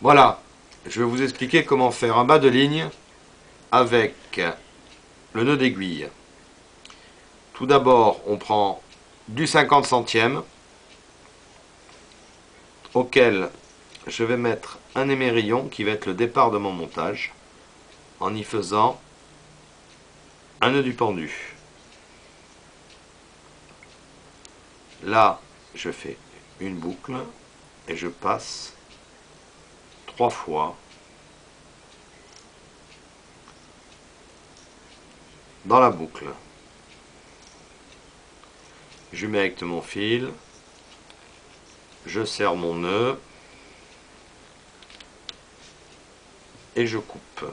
Voilà, je vais vous expliquer comment faire un bas de ligne avec le nœud d'aiguille. Tout d'abord, on prend du 50 centièmes auquel je vais mettre un émerillon qui va être le départ de mon montage en y faisant un nœud du pendu. Là, je fais une boucle et je passe 3 fois dans la boucle. Je mets avec mon fil, je serre mon nœud et je coupe.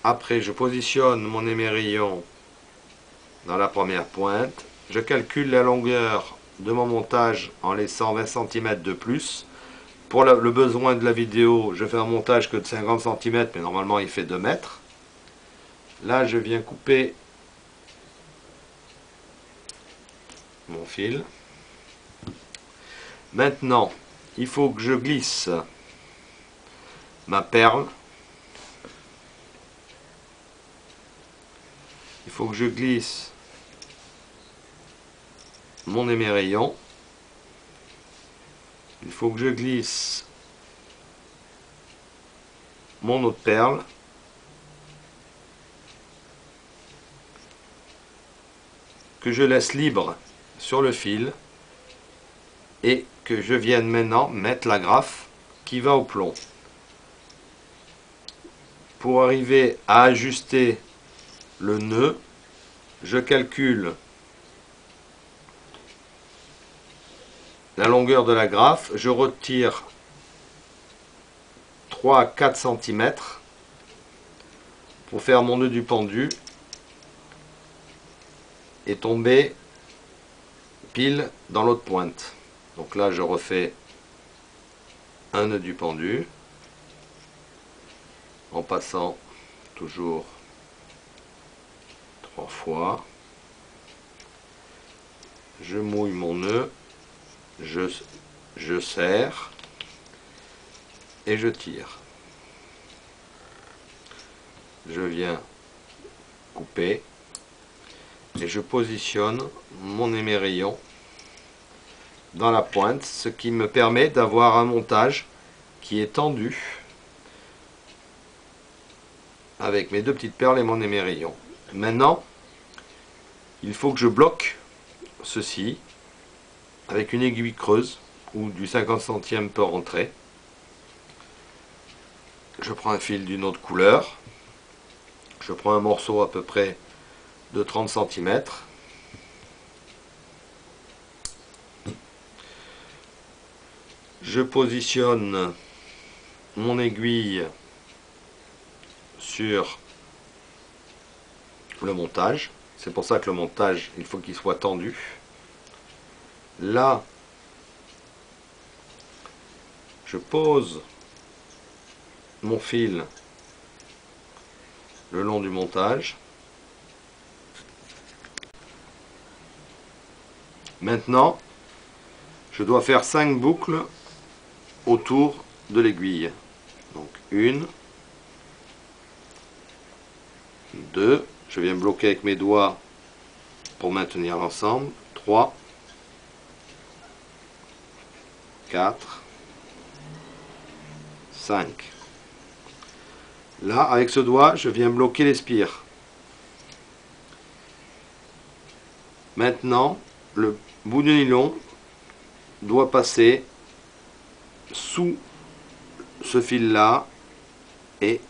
Après, je positionne mon émerillon dans la première pointe. Je calcule la longueur de mon montage en laissant 20 cm de plus. Pour le besoin de la vidéo, je fais un montage que de 50 cm, mais normalement il fait 2 mètres. Là, je viens couper mon fil. Maintenant, il faut que je glisse ma perle. Il faut que je glisse mon émerillon. Il faut que je glisse mon autre perle. Que je laisse libre sur le fil. Et que je vienne maintenant mettre l'agrafe qui va au plomb. Pour arriver à ajuster le nœud, je calcule la longueur de l'agrafe, je retire 3 à 4 cm pour faire mon nœud du pendu et tomber pile dans l'autre pointe. Donc là, je refais un nœud du pendu en passant toujours 3 fois. Je mouille mon nœud, je serre et je tire. Je viens couper et je positionne mon émerillon dans la pointe, ce qui me permet d'avoir un montage qui est tendu avec mes deux petites perles et mon émerillon. Maintenant, il faut que je bloque ceci avec une aiguille creuse où du 50 centième peut rentrer. Je prends un fil d'une autre couleur. Je prends un morceau à peu près de 30 cm. Je positionne mon aiguille sur le montage. C'est pour ça que le montage, il faut qu'il soit tendu. Là, je pose mon fil le long du montage. Maintenant, je dois faire 5 boucles autour de l'aiguille. Donc 1, 2, je viens bloquer avec mes doigts pour maintenir l'ensemble, 3, 4, 5. Là, avec ce doigt, je viens bloquer les spires. Maintenant, le bout du nylon doit passer sous ce fil-là et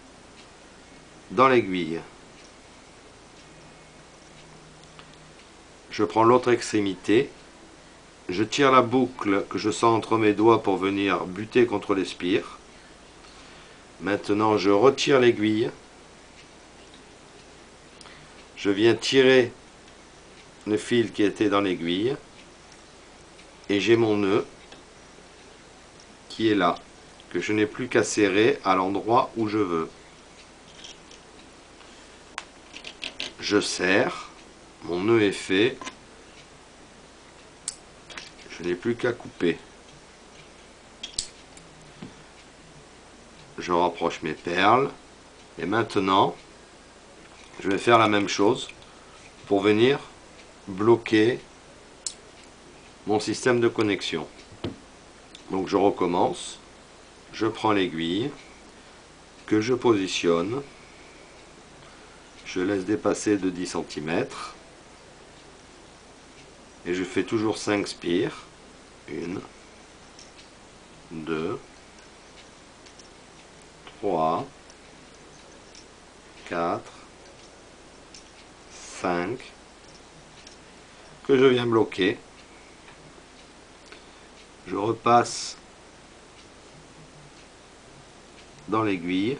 dans l'aiguille. Je prends l'autre extrémité, je tire la boucle que je sens entre mes doigts pour venir buter contre les spires. Maintenant, je retire l'aiguille. Je viens tirer le fil qui était dans l'aiguille. Et j'ai mon nœud qui est là, que je n'ai plus qu'à serrer à l'endroit où je veux. Je serre. Mon nœud est fait. Je n'ai plus qu'à couper. Je rapproche mes perles. Et maintenant, je vais faire la même chose pour venir bloquer mon système de connexion. Donc je recommence. Je prends l'aiguille que je positionne. Je laisse dépasser de 10 cm. Et je fais toujours 5 spires. 1, 2, 3, 4, 5, que je viens bloquer. Je repasse dans l'aiguille.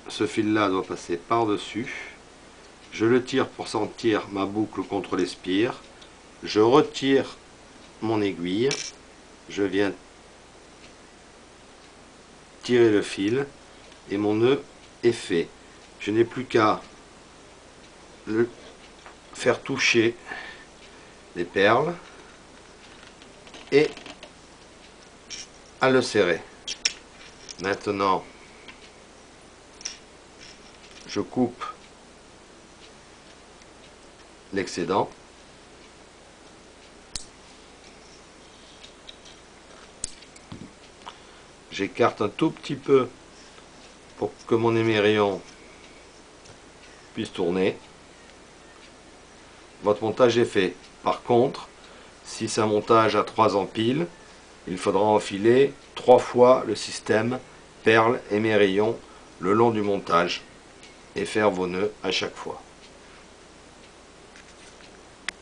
Ce fil-là doit passer par-dessus. Je le tire pour sentir ma boucle contre les spires. Je retire mon aiguille. Je viens tirer le fil et mon nœud est fait. Je n'ai plus qu'à le faire toucher les perles et à le serrer. Maintenant, je coupe l'excédent. J'écarte un tout petit peu pour que mon émerillon puisse tourner. Votre montage est fait. Par contre, si c'est un montage à 3 empiles, il faudra enfiler 3 fois le système perles émerillon le long du montage et faire vos nœuds à chaque fois.